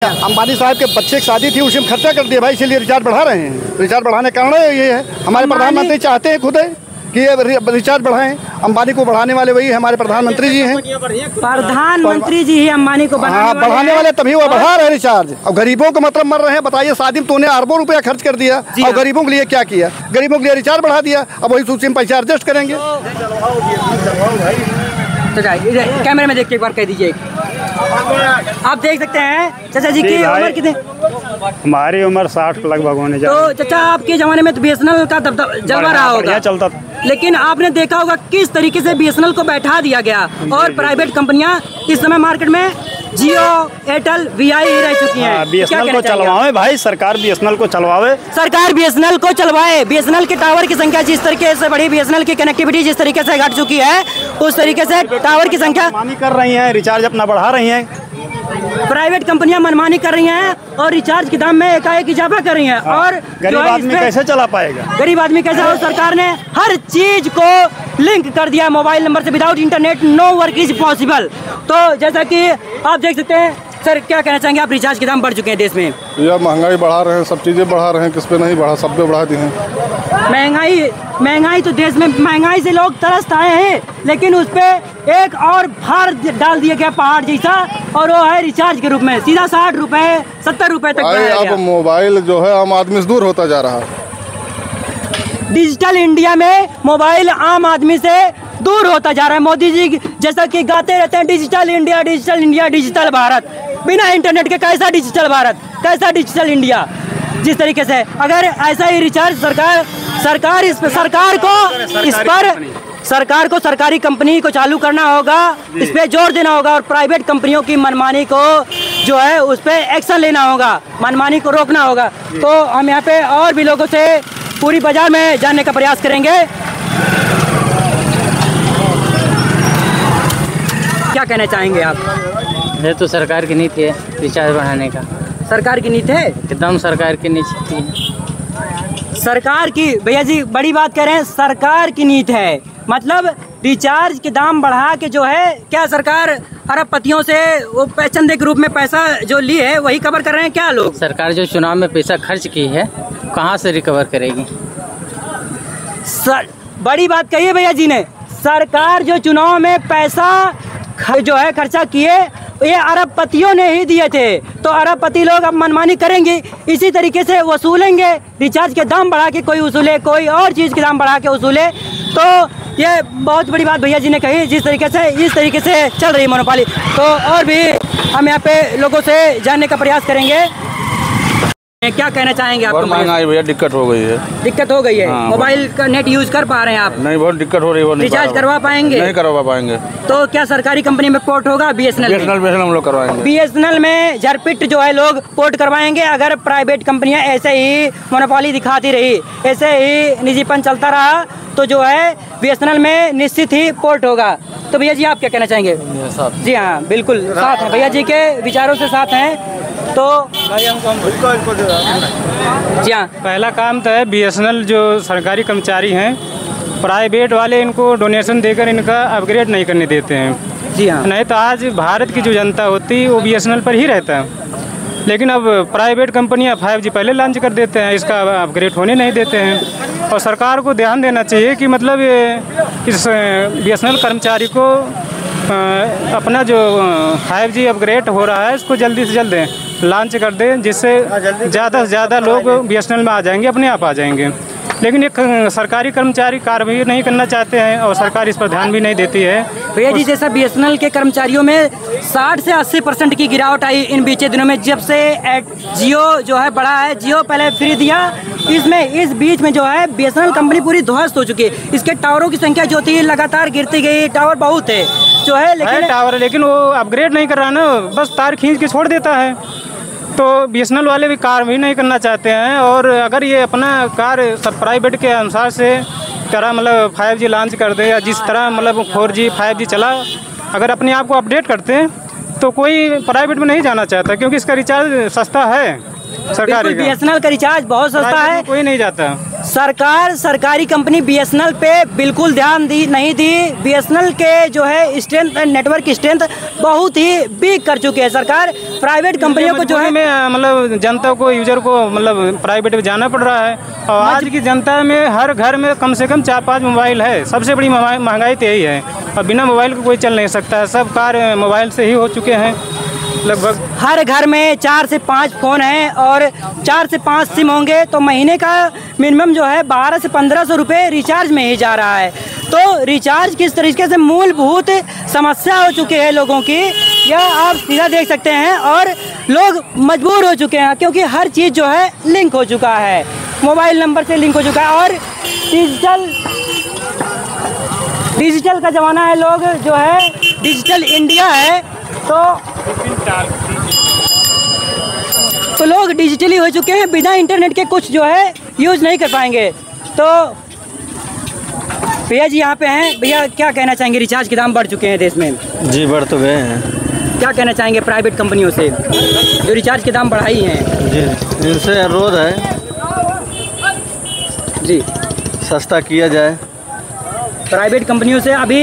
अंबानी साहब के बच्चे की शादी थी, उसमें खर्चा कर दिया भाई, इसलिए रिचार्ज बढ़ा रहे हैं। रिचार्ज बढ़ाने का कारण ये है, हमारे प्रधानमंत्री चाहते हैं खुद है कि ये रिचार्ज बढ़ाएं। अंबानी को बढ़ाने वाले वही हमारे प्रधानमंत्री जी हैं। प्रधानमंत्री जी ही अंबानी को बढ़ाने वाले, तभी वो बढ़ा रहे हैं रिचार्ज। अब गरीबों को मतलब मर रहे हैं। बताइए, शादी में तूने अरबों रुपया खर्च कर दिया और गरीबों के लिए क्या किया? गरीबों के लिए रिचार्ज बढ़ा दिया, अब वही सूची में पैसा एडजस्ट करेंगे। तो कैमरे में देख के एक बार कह दीजिए। आप देख सकते हैं चाचा जी की उम्र कितनी? हमारी उम्र 60 लगभग होने जा रही है। तो चाचा, आपके जमाने में तो बीएसएनएल का जलवा रहा होगा, चलता था। लेकिन आपने देखा होगा किस तरीके से बीएसएनएल को बैठा दिया गया और प्राइवेट कंपनियां इस समय मार्केट में जियो, एयरटेल, वीआई रह चुकी हैं। बीएसएनएल को चलवाए भाई, सरकार बीएसएनएल को चलवावे। सरकार बीएसएनएल को चलवाए। बीएसएनएल के टावर की संख्या जिस तरीके से बढ़ी, बीएसएनएल की कनेक्टिविटी जिस तरीके से घट चुकी है, उस तरीके से टावर की संख्या मनमानी कर रही है, रिचार्ज अपना बढ़ा रही है। प्राइवेट कंपनियां मनमानी कर रही हैं और रिचार्ज के दाम में एकाएक इजाफा कर रही हैं। और गरीब आदमी कैसे चला पाएगा? गरीब आदमी कैसे? और सरकार ने हर चीज को लिंक कर दिया मोबाइल नंबर से। Without internet no work is possible. तो जैसा कि आप देख सकते हैं, सर क्या कहना चाहेंगे आप? रिचार्ज के दाम बढ़ चुके हैं देश में। यार महंगाई बढ़ा रहे हैं, सब चीज़ें बढ़ा रहे हैं, किस पे नहीं बढ़ा, सब पे बढ़ा दी हैं। महंगाई तो देश में, महंगाई से लोग तरस आए हैं, लेकिन उस पे एक और भार डाल दिया गया पहाड़ जैसा, और वो है रिचार्ज के रूप में सीधा 60 रुपए 70 रुपए तक बढ़ाया गया। अब मोबाइल जो है आम आदमी से दूर होता जा रहा है। डिजिटल इंडिया में मोबाइल आम आदमी से दूर होता जा रहा है। मोदी जी जैसा कि गाते रहते हैं digital India, digital India, digital Bharat. बिना इंटरनेट के कैसा डिजिटल भारत, कैसा डिजिटल इंडिया? जिस तरीके से अगर ऐसा ही रिचार्ज सरकार को सरकारी कंपनी को चालू करना होगा, इस पे जोर देना होगा, और प्राइवेट कंपनियों की मनमानी को जो है उस पे एक्शन लेना होगा, मनमानी को रोकना होगा। तो हम यहाँ पे और भी लोगों से पूरी बाजार में जानने का प्रयास करेंगे। क्या कहना चाहेंगे आप? ये तो सरकार की नीति है रिचार्ज बढ़ाने का। सरकार की नीति है, एकदम सरकार की नीति है। सरकार की, भैया जी बड़ी बात कह रहे हैं, सरकार की नीति है। मतलब रिचार्ज के दाम बढ़ा के जो है, क्या सरकार अरबपतियों से वो चंदे के रूप में पैसा जो ली है वही कवर कर रहे हैं क्या लोग? सरकार जो चुनाव में पैसा खर्च की है, कहाँ से रिकवर करेगी? बड़ी बात कही है भैया जी ने। सरकार जो चुनाव में पैसा जो है खर्चा किए, ये अरबपतियों ने ही दिए थे, तो अरबपति लोग अब मनमानी करेंगे, इसी तरीके से वसूलेंगे। रिचार्ज के दाम बढ़ा के कोई वसूले, कोई और चीज़ के दाम बढ़ा के वसूले। तो ये बहुत बड़ी बात भैया जी ने कही। जिस तरीके से इस तरीके से चल रही मोनोपोली, तो और भी हम यहाँ पे लोगों से जानने का प्रयास करेंगे। क्या कहना चाहेंगे आप? बहुत महंगाई भैया, दिक्कत हो गई है। दिक्कत हो गई है। हाँ, मोबाइल का नेट यूज कर पा रहे हैं आप? नहीं, बहुत दिक्कत हो रही है। रिचार्ज करवा पाएंगे? नहीं करवा पाएंगे। तो क्या सरकारी कंपनी में पोर्ट होगा? बीएसएनएल हम लोग करवाएंगे। बीएसएनएल में झरपिट जो है लोग पोर्ट करवाएंगे। अगर प्राइवेट कंपनियां ऐसे ही मोनोपोली दिखाती रही, ऐसे ही निजीपन चलता रहा, तो जो है बीएसएनएल में निश्चित ही पोर्ट होगा। तो भैया जी आप क्या कहना चाहेंगे? जी हाँ, बिल्कुल साथ हैं, भैया जी के विचारों से साथ हैं। तो जी हाँ, पहला काम तो है बीएसएनएल जो सरकारी कर्मचारी हैं, प्राइवेट वाले इनको डोनेशन देकर इनका अपग्रेड नहीं करने देते हैं। जी हाँ, नहीं तो आज भारत की जो जनता होती वो बीएसएनएल पर ही रहता है। लेकिन अब प्राइवेट कंपनियां 5G पहले लॉन्च कर देते हैं, इसका अपग्रेड होने नहीं देते हैं। और सरकार को ध्यान देना चाहिए कि मतलब इस बीएसएनएल कर्मचारी को अपना जो 5G अपग्रेड हो रहा है, इसको जल्दी से जल्दी लॉन्च कर दें, जिससे ज़्यादा से ज़्यादा लोग बीएसएनएल में आ जाएंगे, अपने आप आ जाएंगे। लेकिन एक सरकारी कर्मचारी कार्रवाई नहीं करना चाहते हैं और सरकार इस पर ध्यान भी नहीं देती है। भैया जी, जैसा बीएसएनएल के कर्मचारियों में 60 से 80% की गिरावट आई इन बीते दिनों में, जब से जियो जो है बढ़ा है। जियो पहले फ्री दिया, इस बीच में जो है बीएसएनएल कंपनी पूरी ध्वस्त हो चुकी है। इसके टावरों की संख्या जो थी लगातार गिरती गई। टावर बहुत है जो है, लेकिन वो अपग्रेड नहीं कर रहा ना, बस तार खींच के छोड़ देता है। तो बीएसएनएल वाले भी कार्य नहीं करना चाहते हैं। और अगर ये अपना कार्य सब प्राइवेट के अनुसार से तरह मतलब 5G लॉन्च कर दे, या जिस तरह मतलब 4G 5G चला, अगर अपने आप को अपडेट करते हैं तो कोई प्राइवेट में नहीं जाना चाहता, क्योंकि इसका रिचार्ज सस्ता है। सरकारी का। BSNL का रिचार्ज बहुत सस्ता प्राइवेट है। में कोई नहीं जाता। सरकारी कंपनी BSNL पे बिल्कुल ध्यान नहीं दी। BSNL के जो है स्ट्रेंथ, नेटवर्क स्ट्रेंथ बहुत ही वीक कर चुके हैं सरकार। प्राइवेट कंपनियों को जो है मतलब जनता को, यूजर को मतलब प्राइवेट में जाना पड़ रहा है। और आज की जनता में हर घर में कम से कम 4-5 मोबाइल है। सबसे बड़ी महंगाई तो यही है। और बिना मोबाइल के कोई चल नहीं सकता है। सब कार्य मोबाइल से ही हो चुके हैं लगभग। हर घर में 4 से 5 फ़ोन हैं और 4 से 5 सिम होंगे तो महीने का मिनिमम जो है 1200 से 1500 रुपये रिचार्ज में ही जा रहा है। तो रिचार्ज किस तरीके से मूलभूत समस्या हो चुकी है लोगों की, यह आप सीधा देख सकते हैं। और लोग मजबूर हो चुके हैं क्योंकि हर चीज़ जो है लिंक हो चुका है, मोबाइल नंबर से लिंक हो चुका है। और डिजिटल का ज़माना है, लोग जो है डिजिटल इंडिया है तो लोग डिजिटली हो चुके हैं। बिना इंटरनेट के कुछ जो है यूज़ नहीं कर पाएंगे। तो भैया जी यहाँ पे हैं। भैया क्या कहना चाहेंगे, रिचार्ज के दाम बढ़ चुके हैं देश में? जी बढ़ तो गए हैं। क्या कहना चाहेंगे प्राइवेट कंपनियों से जो रिचार्ज के दाम बढ़ाई हैं? जी इनसे अनुरोध है जी सस्ता किया जाए। प्राइवेट कंपनियों से अभी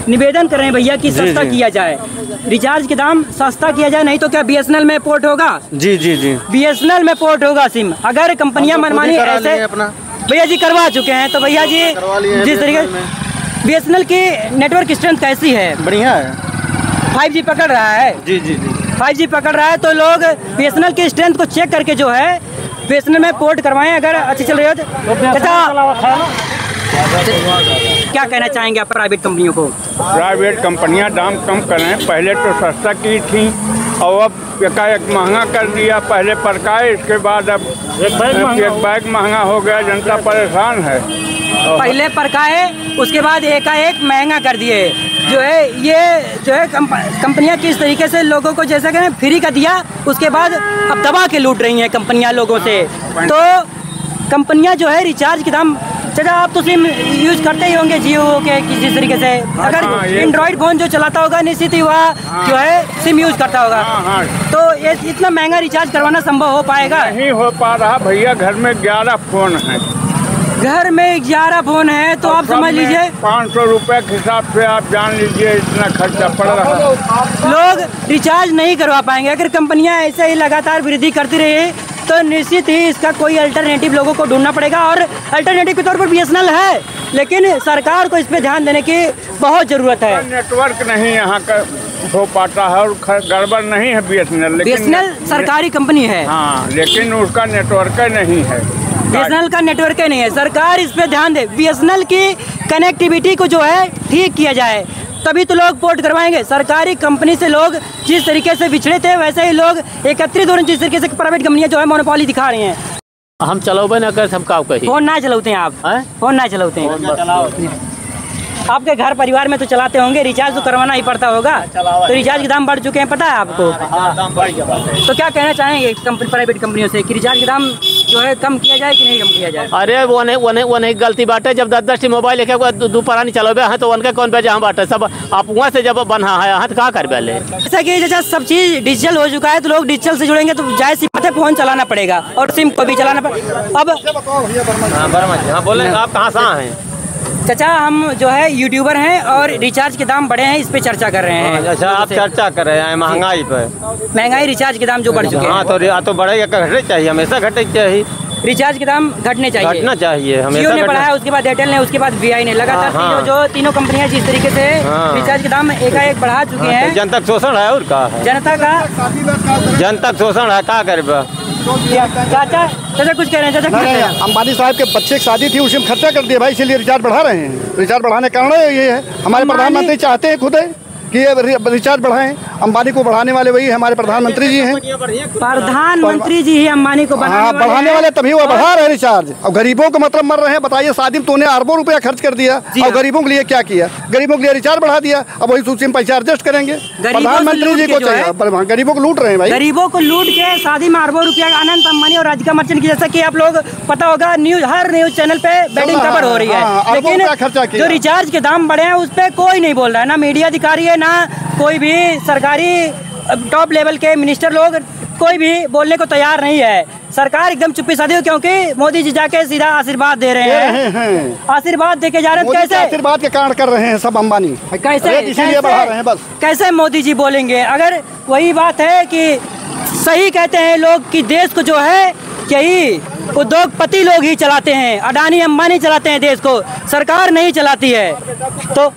निवेदन कर रहे हैं भैया कि सस्ता किया जाए, रिचार्ज के दाम सस्ता किया जाए, नहीं तो क्या BSNL में पोर्ट होगा? जी जी जी BSNL में पोर्ट होगा सिम। अगर कंपनियां मनमानी ऐसे भैया जी करवा चुके हैं तो भैया जी जिस तरीके BSNL की नेटवर्क स्ट्रेंथ कैसी है? बढ़िया है। 5G पकड़ रहा है। जी जी जी 5G पकड़ रहा है तो लोग BSNL की स्ट्रेंथ को चेक करके जो है BSNL में पोर्ट करवाएं अगर अच्छी चल रही हो तो। क्या कहना चाहेंगे आप प्राइवेट कंपनियों को? प्राइवेट कंपनियां दाम कम करें। पहले तो सस्ता की थी और अब एकाएक महंगा कर दिया। पहले परकाए, इसके बाद अब एक बैग महंगा हो गया। जनता परेशान है। पहले परकाए, उसके बाद एकाएक महंगा कर दिए। जो है ये जो है कंपनियां किस तरीके से लोगों को जैसा कहें फ्री का दिया, उसके बाद अब दबा के लूट रही हैं कंपनियां लोगों से। तो कंपनियां जो है रिचार्ज के दाम, चाचा आप तो सिम यूज करते ही होंगे जियो के किसी तरीके से। अगर एंड्रॉइड फ़ोन जो चलाता होगा निश्चित ही वह जो है सिम यूज करता होगा। तो ये इतना महंगा रिचार्ज करवाना संभव हो पाएगा? नहीं हो पा रहा भैया। घर में 11 फ़ोन हैं। घर में 11 फ़ोन है तो आप समझ लीजिए 500 रुपये के हिसाब से आप जान लीजिए इतना खर्चा पड़ रहा है। लोग रिचार्ज नहीं करवा पाएंगे। अगर कंपनियां ऐसे ही लगातार वृद्धि करती रही तो निश्चित ही इसका कोई अल्टरनेटिव लोगों को ढूंढना पड़ेगा। और अल्टरनेटिव के तौर पर BSNL है, लेकिन सरकार को इस पे ध्यान देने की बहुत ज़रूरत है। नेटवर्क नहीं यहाँ का हो पाता है और गड़बड़ नहीं है BSNL। BSNL सरकारी कंपनी है। हाँ, लेकिन उसका नेटवर्क नहीं है। BSNL का नेटवर्क नहीं है। सरकार इस पे ध्यान दे, BSNL की कनेक्टिविटी को जो है ठीक किया जाए, तभी तो लोग पोर्ट करवाएंगे। सरकारी कंपनी से लोग जिस तरीके से बिछड़े थे वैसे ही लोग एकत्रित हो रहे हैं। जिस तरीके से प्राइवेट कंपनियां जो है मोनोपोली दिखा रही हैं। हम चलाओ न कर हम का कही फोन ना चलाते हैं आप? फोन ना चलाते हैं आपके घर परिवार में तो चलाते होंगे, रिचार्ज तो करवाना ही पड़ता होगा। तो रिचार्ज के दाम बढ़ चुके हैं, पता है आपको? तो क्या कहना चाहेंगे प्राइवेट कंपनियों से कि रिचार्ज के दाम जो है कम किया जाए कि नहीं कम किया जाए? अरे वो नहीं गलती बात है। जब 10 मोबाइल एक दोपहर नहीं चलोगे हैं तो उनके कौन बेचा बात है सब आप वहाँ से जब बना है तो कहाँ कर बेले। जैसा कि जैसा सब चीज़ डिजिटल हो चुका है तो लोग डिजिटल से जुड़ेंगे तो जायज़ सी बात है फ़ोन चलाना पड़ेगा और सिम को भी चलाना पड़ेगा। अब बोले आप कहाँ से हैं? चाचा हम जो है यूट्यूबर हैं और रिचार्ज के दाम बढ़े हैं, इस पे चर्चा कर रहे हैं। अच्छा आप चर्चा कर रहे हैं महंगाई पे? महंगाई, रिचार्ज के दाम जो बढ़ चुके हैं। हाँ तो बढ़ेगा, घटने चाहिए, हमेशा घटने चाहिए। रिचार्ज के दाम घटने चाहिए, घटना चाहिए हमेशा। जियो ने बढ़ाया, उसके बाद एयरटेल ने, उसके बाद VI ने, लगातार तीनों कंपनियां जिस तरीके से रिचार्ज के दाम एकाएक बढ़ा चुके हैं। जनता शोषण है और का है? जनता शोषण है, क्या करे? चाचा कुछ कह रहे हैं? चाचा अंबानी साहब के बच्चे की शादी थी, उसी में खर्चा कर दिया भाई, इसीलिए रिचार्ज बढ़ा रहे हैं। रिचार्ज बढ़ाने का कारण ये है, हमारे प्रधानमंत्री चाहते हैं खुद कि ये रिचार्ज बढ़ाएं। अंबानी को बढ़ाने वाले वही हमारे प्रधानमंत्री जी हैं। प्रधानमंत्री जी ही अंबानी को बढ़ाने वाले, तभी वो बढ़ा रहे हैं रिचार्ज। और गरीबों को मतलब मर रहे हैं। बताइए, शादी में तूने अरबों रुपया खर्च कर दिया और गरीबों के लिए क्या किया? गरीबों के लिए रिचार्ज बढ़ा दिया, अब वही सूची में पैसा एडजस्ट करेंगे। प्रधानमंत्री जी को चाहिए, गरीबों को लूट रहे हैं भाई। गरीबों को लूट के शादी में अरबों रुपया अनंत अंबानी और राधिका मर्चेंट की, जैसा कि आप लोग पता होगा न्यूज, हर न्यूज चैनल पे बैटिंग खबर हो रही है। लेकिन जो रिचार्ज के दाम बढ़े हैं उस पर कोई नहीं बोल रहा है, ना मीडिया अधिकारी है, ना कोई भी सरकारी टॉप लेवल के मिनिस्टर लोग कोई भी बोलने को तैयार नहीं है। सरकार एकदम चुप्पी साधी है, क्योंकि मोदी जी जाके सीधा आशीर्वाद दे रहे हैं। आशीर्वाद दे के जा रहे हैं। कैसे आशीर्वाद के कारण कर रहे हैं सब अंबानी, कैसे इसीलिए बढ़ा रहे हैं बस। कैसे मोदी जी बोलेंगे? अगर वही बात है कि सही कहते हैं लोग कि देश को जो है यही उद्योगपति लोग ही चलाते हैं, अडानी अंबानी चलाते हैं देश को, सरकार नहीं चलाती है। तो